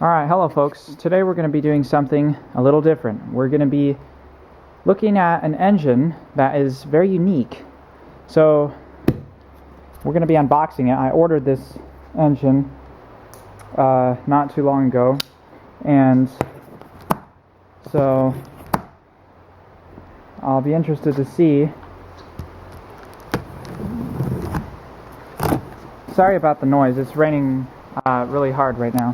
Alright, hello folks. Today we're going to be doing something a little different. We're going to be looking at an engine that is very unique. So we're going to be unboxing it. I ordered this engine not too long ago, and so I'll be interested to see. Sorry about the noise. It's raining really hard right now,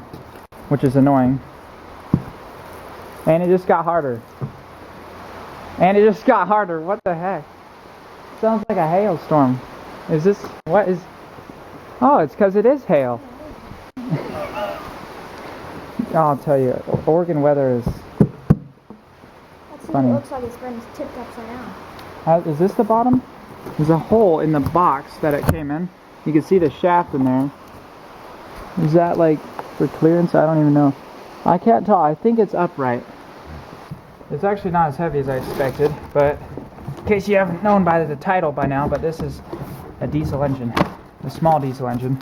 which is annoying. And it just got harder. What the heck? Sounds like a hailstorm. Is this, what is, oh, it's because it is hail. I'll tell you, Oregon weather is funny. It looks like it's been tipped upside down. Is this the bottom? There's a hole in the box that it came in. You can see the shaft in there. Is that like for clearance? I don't even know. I can't tell. I think it's upright. It's actually not as heavy as I expected, but in case you haven't known by the title by now, but this is a diesel engine, a small diesel engine.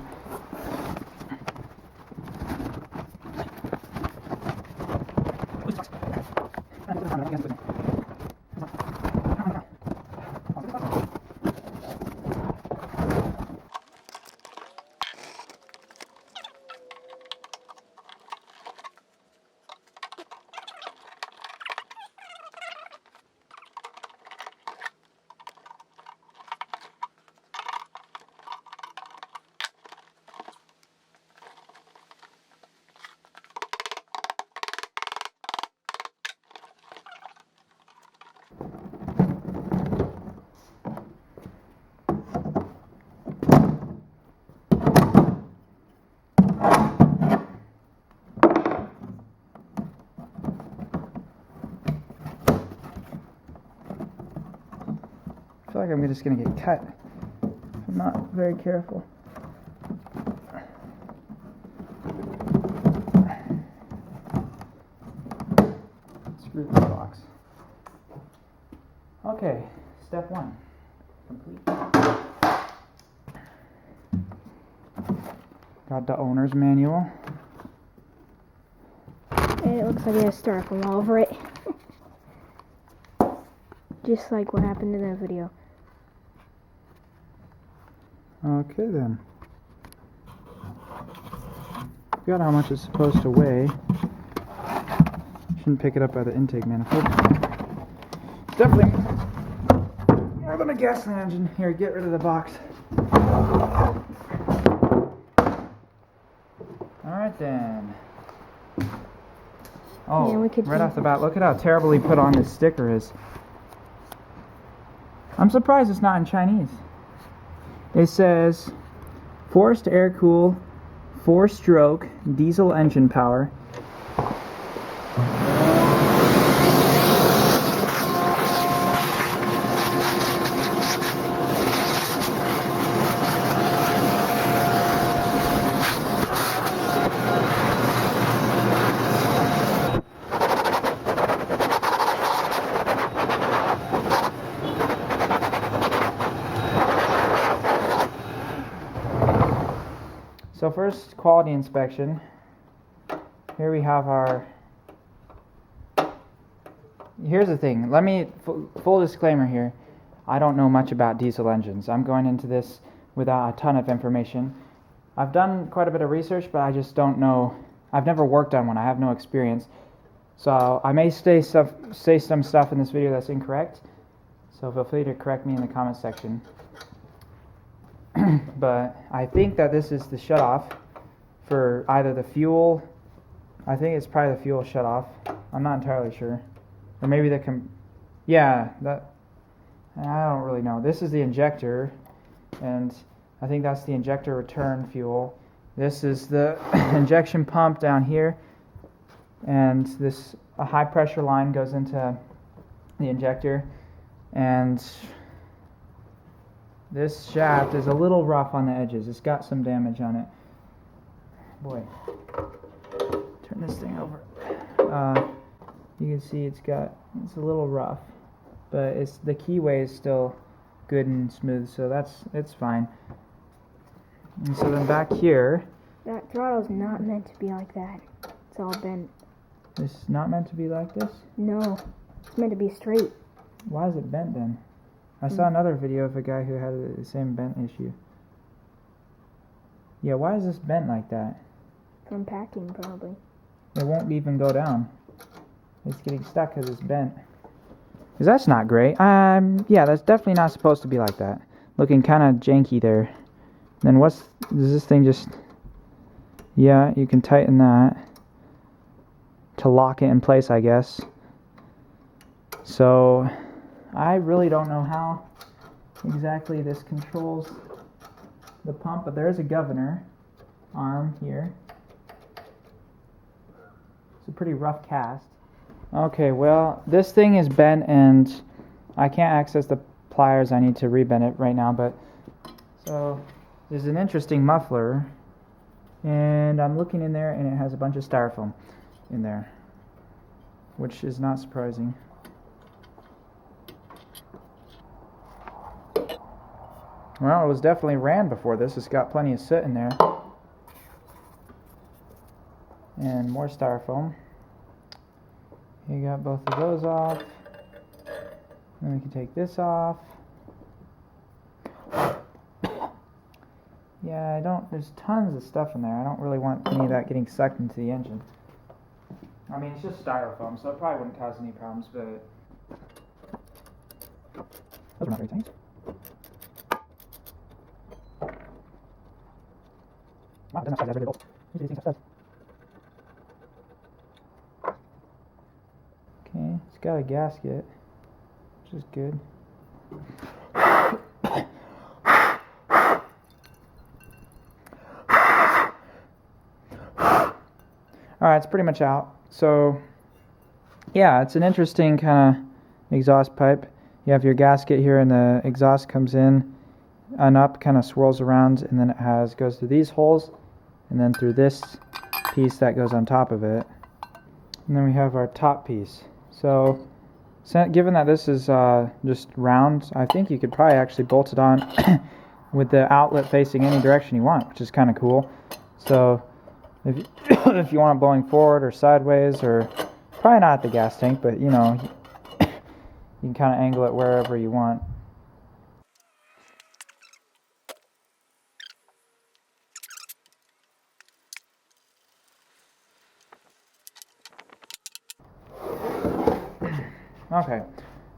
I feel like I'm just going to get cut if I'm not very careful. Screw this box. Okay, step one, complete. Got the owner's manual. And it looks like it has styrofoam all over it. Just like what happened in that video. Okay then. Got how much it's supposed to weigh. Shouldn't pick it up by the intake manifold. It's definitely more than a gasoline engine. Here, get rid of the box. Alright then. Oh, yeah, right off the bat, look at how terribly put on this sticker is. I'm surprised it's not in Chinese. It says, forced air cool, 4-stroke, diesel engine power. So first, quality inspection. Here we have our... Here's the thing. Let me... Full disclaimer here. I don't know much about diesel engines. I'm going into this without a ton of information. I've done quite a bit of research, but I just don't know... I've never worked on one. I have no experience. So I may say some stuff in this video that's incorrect. So feel free to correct me in the comment section. But I think that this is the shutoff for either the fuel. I think it's probably the fuel shutoff. I'm not entirely sure. Or maybe yeah, that, I don't really know. This is the injector, and I think that's the injector return fuel. This is the injection pump down here, and a high pressure line goes into the injector, and this shaft is a little rough on the edges. It's got some damage on it. Boy, turn this thing over. You can see it's a little rough, but the keyway is still good and smooth, so it's fine. And so then back here, that throttle's not meant to be like that. It's all bent. It's not meant to be like this? No. It's meant to be straight. Why is it bent then? I saw another video of a guy who had the same bent issue. Yeah, why is this bent like that? From packing, probably. It won't even go down. It's getting stuck because it's bent. Because that's not great. Yeah, that's definitely not supposed to be like that. Looking kind of janky there. Then does this thing just... Yeah, you can tighten that to lock it in place, I guess. So, I really don't know how exactly this controls the pump, but there is a governor arm here. It's a pretty rough cast. Okay, well, this thing is bent and I can't access the pliers. I need to rebend it right now, but so there's an interesting muffler and I'm looking in there and it has a bunch of styrofoam in there, which is not surprising. Well, it was definitely ran before this. It's got plenty of soot in there. And more styrofoam. You got both of those off. Then we can take this off. Yeah, there's tons of stuff in there. I don't really want any of that getting sucked into the engine. I mean, it's just styrofoam, so it probably wouldn't cause any problems, but... Those are not very tight. Wow, it doesn't have very bolt. Usually these things have studs. Okay, it's got a gasket, which is good. Alright, it's pretty much out. So, yeah, it's an interesting kind of exhaust pipe. You have your gasket here and the exhaust comes in and up, kind of swirls around, and then it goes through these holes and then through this piece that goes on top of it. And then we have our top piece. So, given that this is just round, I think you could probably actually bolt it on with the outlet facing any direction you want, which is kind of cool. So, if you want it blowing forward or sideways, or probably not at the gas tank, but you know, you can kind of angle it wherever you want. Okay,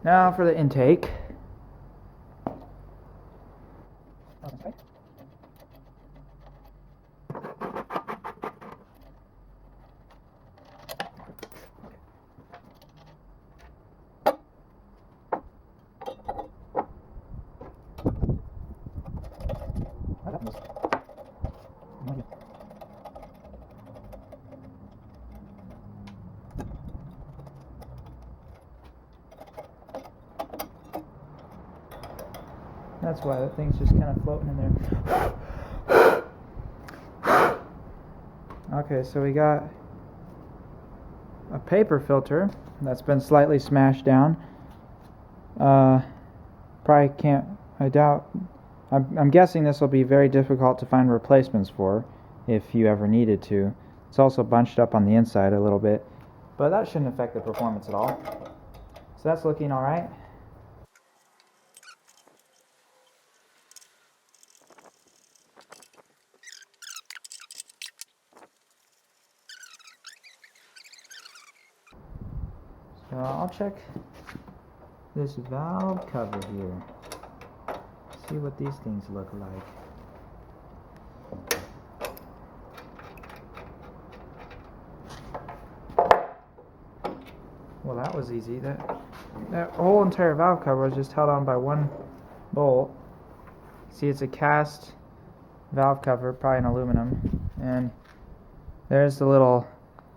now for the intake. That's why that thing's just kind of floating in there. Okay, so we got a paper filter that's been slightly smashed down. Probably can't, I doubt, I'm guessing this will be very difficult to find replacements for if you ever needed to. It's also bunched up on the inside a little bit, but that shouldn't affect the performance at all. So that's looking alright. So I'll check this valve cover here. See what these things look like. Well, that was easy. That whole entire valve cover was just held on by one bolt. See, it's a cast valve cover, probably in aluminum, and there's the little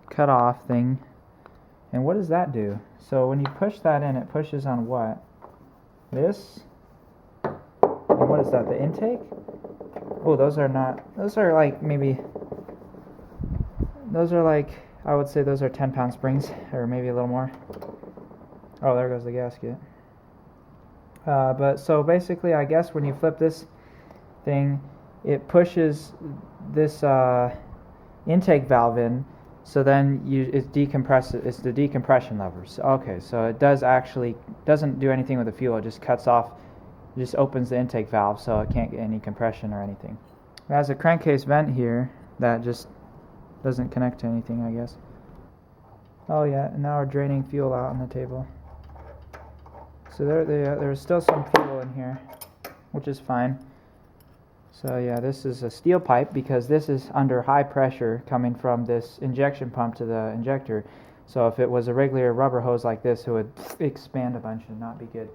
cut-off thing. And what does that do? So when you push that in, it pushes on what? This? And what is that, the intake? Oh, those are like maybe, those are like, I would say those are 10-pound springs, or maybe a little more. Oh, there goes the gasket. But so basically, I guess when you flip this thing, it pushes this intake valve in. So then it's decompress. It's the decompression levers. Okay, so it doesn't do anything with the fuel. It just cuts off, it just opens the intake valve, so it can't get any compression or anything. It has a crankcase vent here that just doesn't connect to anything, I guess. Oh yeah, and now we're draining fuel out on the table. So there's still some fuel in here, which is fine. So yeah, this is a steel pipe because this is under high pressure coming from this injection pump to the injector. So if it was a regular rubber hose like this, it would expand a bunch and not be good.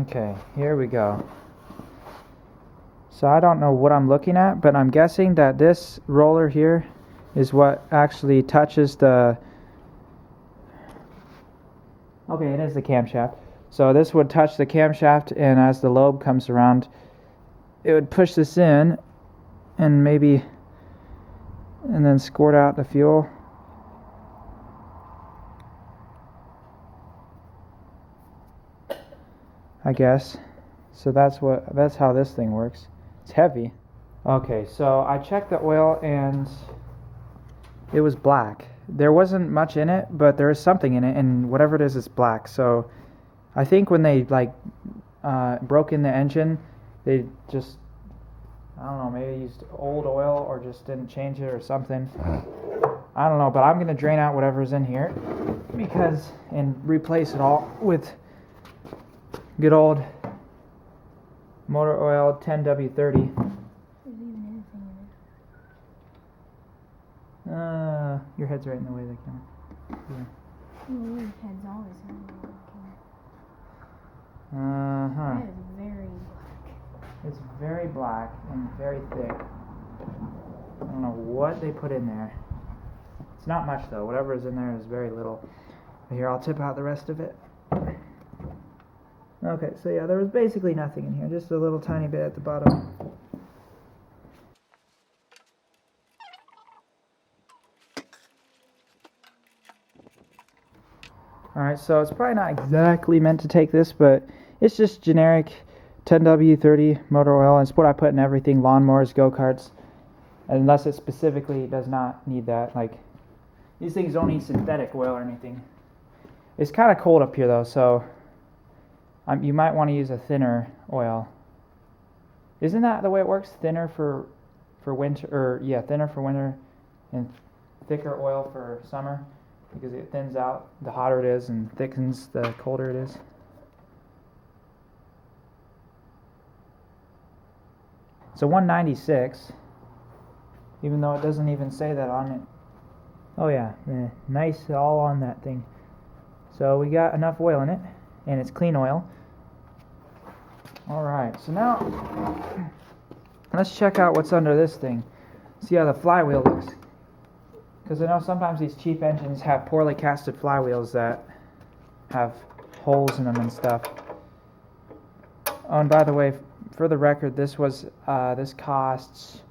Okay, here we go. So I don't know what I'm looking at, but I'm guessing that this roller here is what actually touches the... Okay, it is the camshaft. So this would touch the camshaft, and as the lobe comes around, it would push this in and then squirt out the fuel. I guess. So that's how this thing works. It's heavy. Okay, so I checked the oil and it was black. There wasn't much in it, but there is something in it, and whatever it is, it's black. So I think when they broke in the engine, they just, I don't know, maybe used old oil or just didn't change it or something. I don't know, but I'm gonna drain out whatever's in here and replace it all with good old motor oil 10W30. There's even anything in it. Your head's right in the way of the camera. Yeah. Oh, your head's always in the way. Uh-huh. That is very black. It's very black and very thick. I don't know what they put in there. It's not much though. Whatever is in there is very little. Here, I'll tip out the rest of it. Okay, so yeah, there was basically nothing in here, just a little tiny bit at the bottom. Alright, so it's probably not exactly meant to take this, but it's just generic 10W30 motor oil. It's what I put in everything, lawnmowers, go-karts, unless it specifically does not need that. Like, these things don't need synthetic oil or anything. It's kind of cold up here though, so you might want to use a thinner oil. Isn't that the way it works? Thinner for winter, or yeah, thinner for winter and thicker oil for summer, because it thins out the hotter it is and thickens the colder it is. So 196, even though it doesn't even say that on it. Oh yeah, nice all on that thing. So we got enough oil in it, and it's clean oil. Alright, so now let's check out what's under this thing. See how the flywheel looks. Because I know sometimes these cheap engines have poorly casted flywheels that have holes in them and stuff. Oh, and by the way, for the record, this costs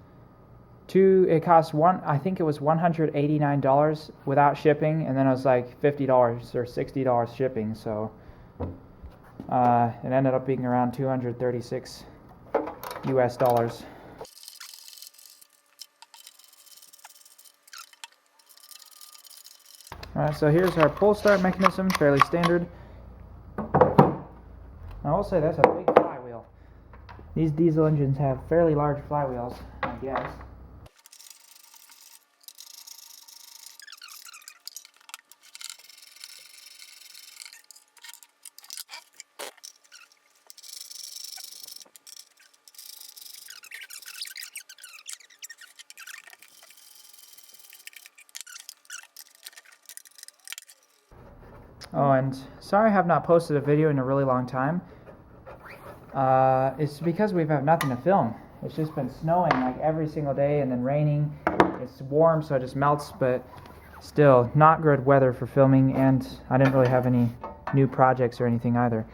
I think it was $189 without shipping, and then it was like $50 or $60 shipping, so it ended up being around $236 US dollars. Alright, so here's our pull start mechanism, fairly standard. I will say that's a big flywheel. These diesel engines have fairly large flywheels, I guess. Oh, and sorry I have not posted a video in a really long time. It's because we have nothing to film. It's just been snowing like every single day and then raining. It's warm, so it just melts, but still not good weather for filming, and I didn't really have any new projects or anything either.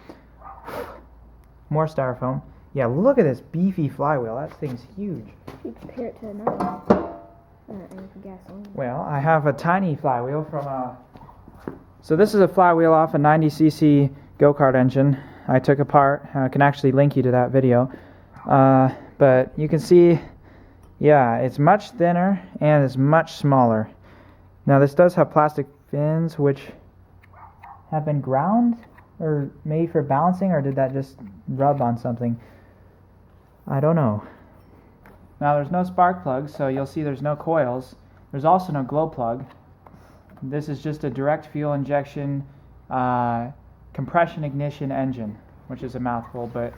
More styrofoam. Yeah, look at this beefy flywheel. That thing's huge. You compare it to another one. Gasoline. Well, I have a tiny flywheel from so this is a flywheel off a 90cc go-kart engine I took apart. I can actually link you to that video. But you can see, yeah, it's much thinner and it's much smaller. Now this does have plastic fins which have been ground or made for balancing, or did that just rub on something? I don't know. Now there's no spark plugs, so you'll see there's no coils. There's also no glow plug. This is just a direct fuel injection compression ignition engine, which is a mouthful, but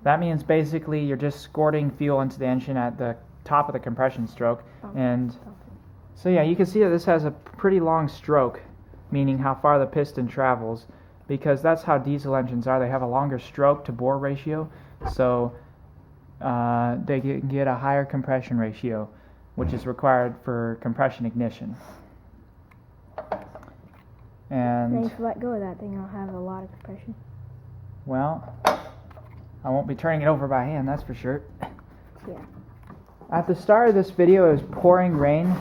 that means basically you're just squirting fuel into the engine at the top of the compression stroke. And so yeah, you can see that this has a pretty long stroke, meaning how far the piston travels, because that's how diesel engines are. They have a longer stroke to bore ratio, so they get a higher compression ratio, which is required for compression ignition. And if you let go of that thing, I'll have a lot of compression. Well, I won't be turning it over by hand, that's for sure. Yeah. At the start of this video, it was pouring rain,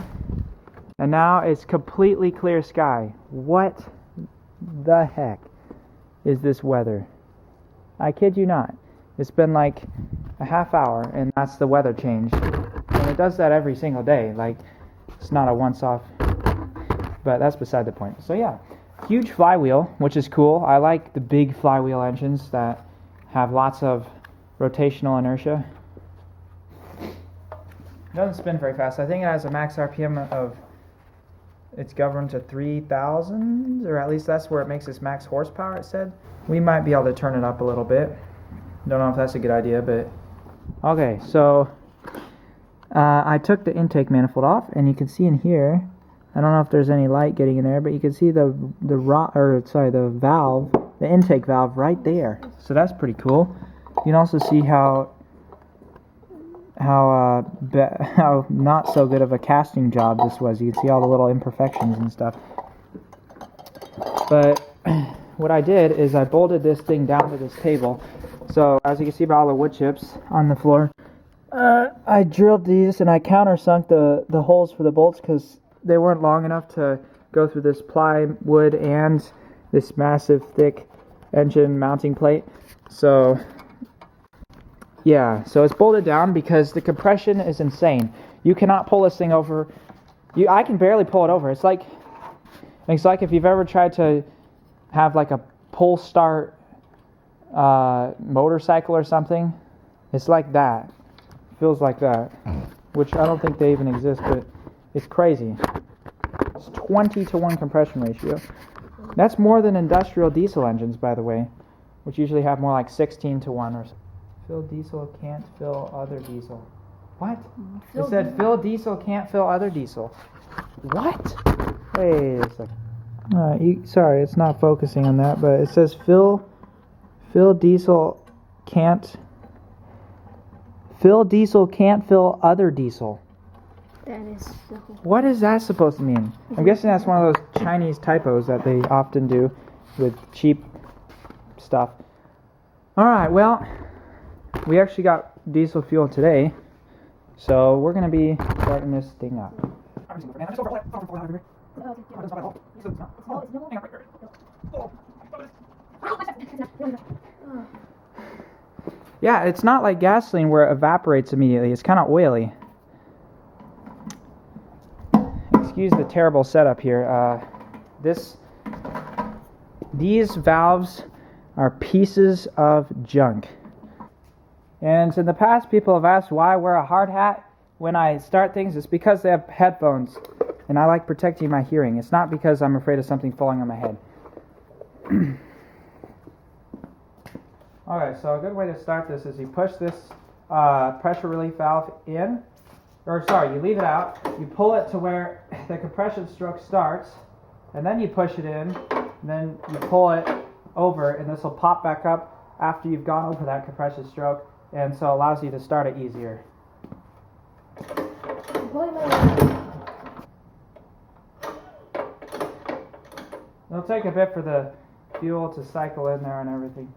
and now it's completely clear sky. What the heck is this weather? I kid you not. It's been like a half hour, and that's the weather change. And it does that every single day. Like, it's not a once-off, but that's beside the point. So yeah, huge flywheel, which is cool. I like the big flywheel engines that have lots of rotational inertia. It doesn't spin very fast. I think it has a max RPM of, it's governed to 3,000, or at least that's where it makes its max horsepower, it said. We might be able to turn it up a little bit. Don't know if that's a good idea, but... Okay, so I took the intake manifold off, and you can see in here, I don't know if there's any light getting in there, but you can see the valve, the intake valve right there. So that's pretty cool. You can also see how not so good of a casting job this was. You can see all the little imperfections and stuff. But what I did is I bolted this thing down to this table. So as you can see by all the wood chips on the floor, I drilled these and I countersunk the holes for the bolts because they weren't long enough to go through this plywood and this massive thick engine mounting plate. So yeah, so it's bolted down because the compression is insane. You cannot pull this thing over. I can barely pull it over. It's like if you've ever tried to have like a pull start motorcycle or something. It's like that. It feels like that. Which I don't think they even exist, but it's crazy. It's 20-to-1 compression ratio. That's more than industrial diesel engines, by the way, which usually have more like 16-to-1 or something. Fill diesel can't fill other diesel. What? It said fill diesel can't fill other diesel. What? Wait a second. Sorry, it's not focusing on that, but it says fill diesel can't fill other diesel. That is so... What is that supposed to mean? I'm guessing that's one of those Chinese typos that they often do with cheap stuff. Alright, well, we actually got diesel fuel today, so we're going to be starting this thing up. Yeah, it's not like gasoline where it evaporates immediately. It's kind of oily. Excuse the terrible setup here. These valves are pieces of junk. And in the past, people have asked why I wear a hard hat when I start things. It's because they have headphones, and I like protecting my hearing. It's not because I'm afraid of something falling on my head. Okay, so a good way to start this is you push this pressure relief valve in, you leave it out, you pull it to where the compression stroke starts, and then you push it in, and then you pull it over, and this will pop back up after you've gone over that compression stroke, and so it allows you to start it easier. It'll take a bit for the fuel to cycle in there and everything.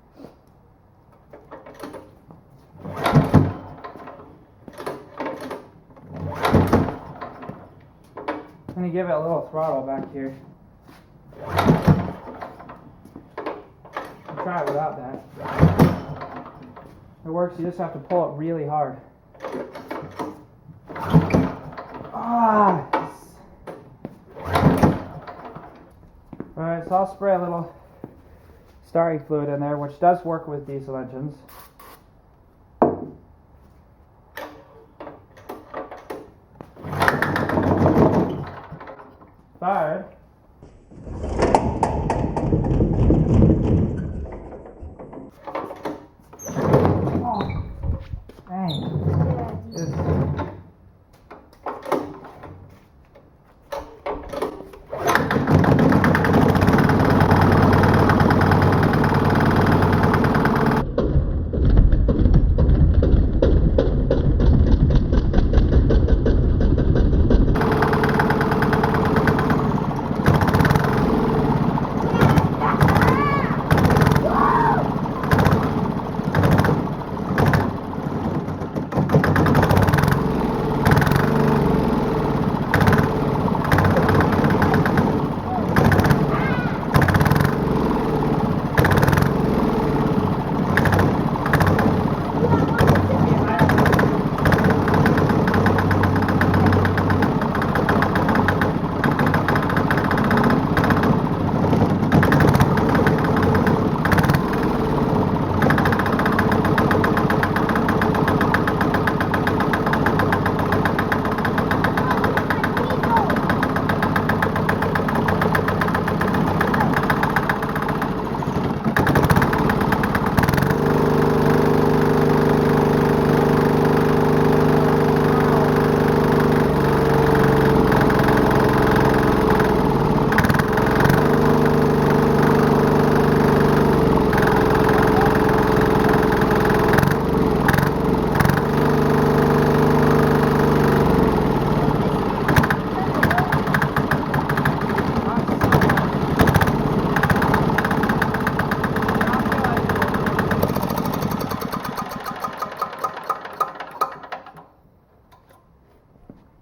give it a little throttle back here. Try it without that. It works, you just have to pull it really hard. Ah! Alright, so I'll spray a little starting fluid in there, which does work with diesel engines. Fired. Oh, dang. It's-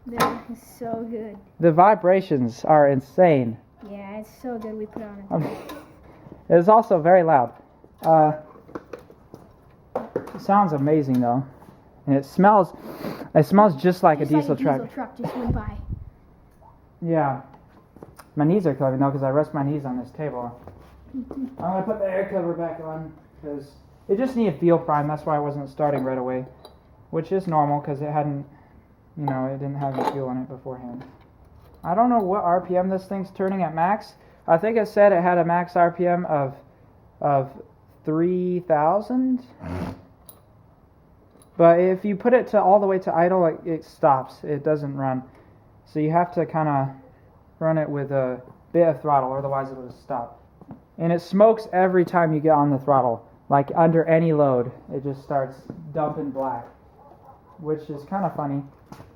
That is so good. The vibrations are insane. Yeah, it's so good. We put it on a It's also very loud. It sounds amazing though, and it smells just like a diesel truck. Diesel truck just went by. Yeah, my knees are killing me though because I rest my knees on this table. I'm gonna put the air cover back on because it just needed fuel prime. That's why I wasn't starting right away, which is normal because it hadn't, it didn't have any fuel in it beforehand. I don't know what RPM this thing's turning at max. I think it said it had a max RPM of 3,000. But if you put it to all the way to idle, it stops. It doesn't run. So you have to kind of run it with a bit of throttle, otherwise it will just stop. And it smokes every time you get on the throttle. Like under any load, it just starts dumping black, which is kind of funny.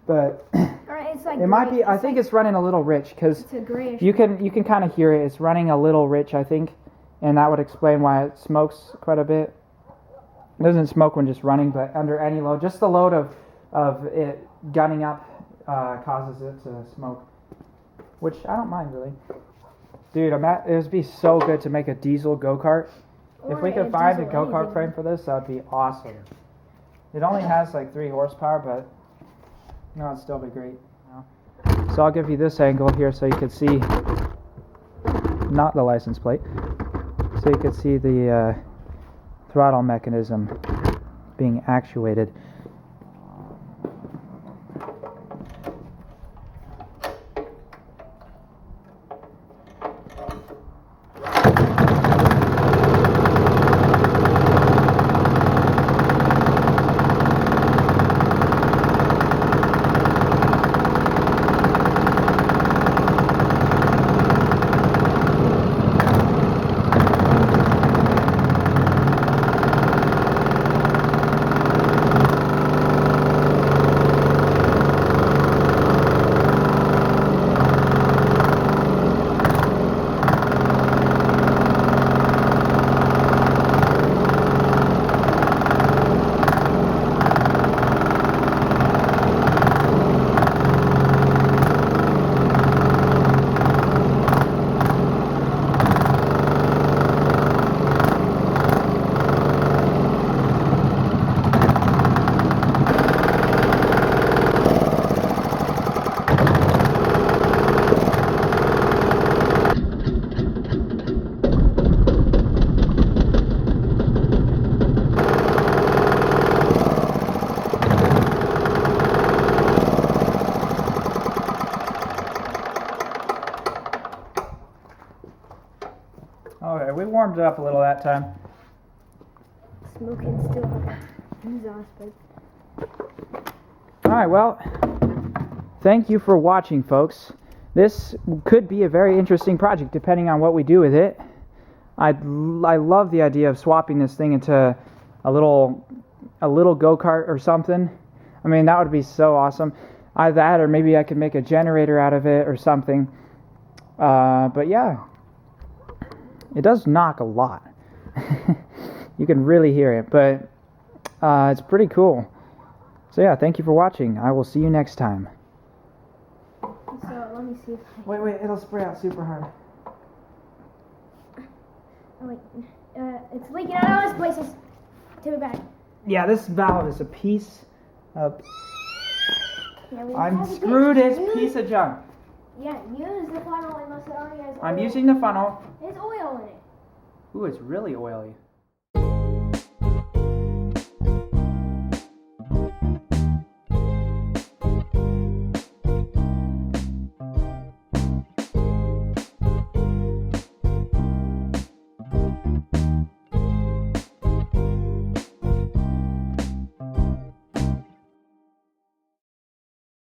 But Alright, it's like it might gray. be. I think it's running a little rich because It's a grayish. you can kind of hear it. It's running a little rich, I think, and that would explain why it smokes quite a bit. It doesn't smoke when just running, but under any load, just the load of it gunning up causes it to smoke, which I don't mind really. Dude, it would be so good to make a diesel go-kart. If we could find a go-kart frame for this, that would be awesome. It only has like 3 horsepower, but it'd still be great. So I'll give you this angle here so you can see, not the license plate, so you can see the throttle mechanism being actuated. Okay, we warmed it up a little that time. Smoking still like a exhaust pipe. Alright, well, thank you for watching, folks. This could be a very interesting project depending on what we do with it. I love the idea of swapping this thing into a little go-kart or something. I mean, that would be so awesome. Either that, or maybe I could make a generator out of it or something. But yeah, it does knock a lot. You can really hear it, but it's pretty cool. So yeah, thank you for watching. I will see you next time. So let me see if Wait, it'll spray out super hard. oh wait, it's leaking out of all these places. Take it back. Yeah, this valve is a piece of Yeah, we have to unscrewed use- piece of junk. Yeah, use the funnel unless it already has oil. I'm using the funnel. There's oil in it. Ooh, it's really oily.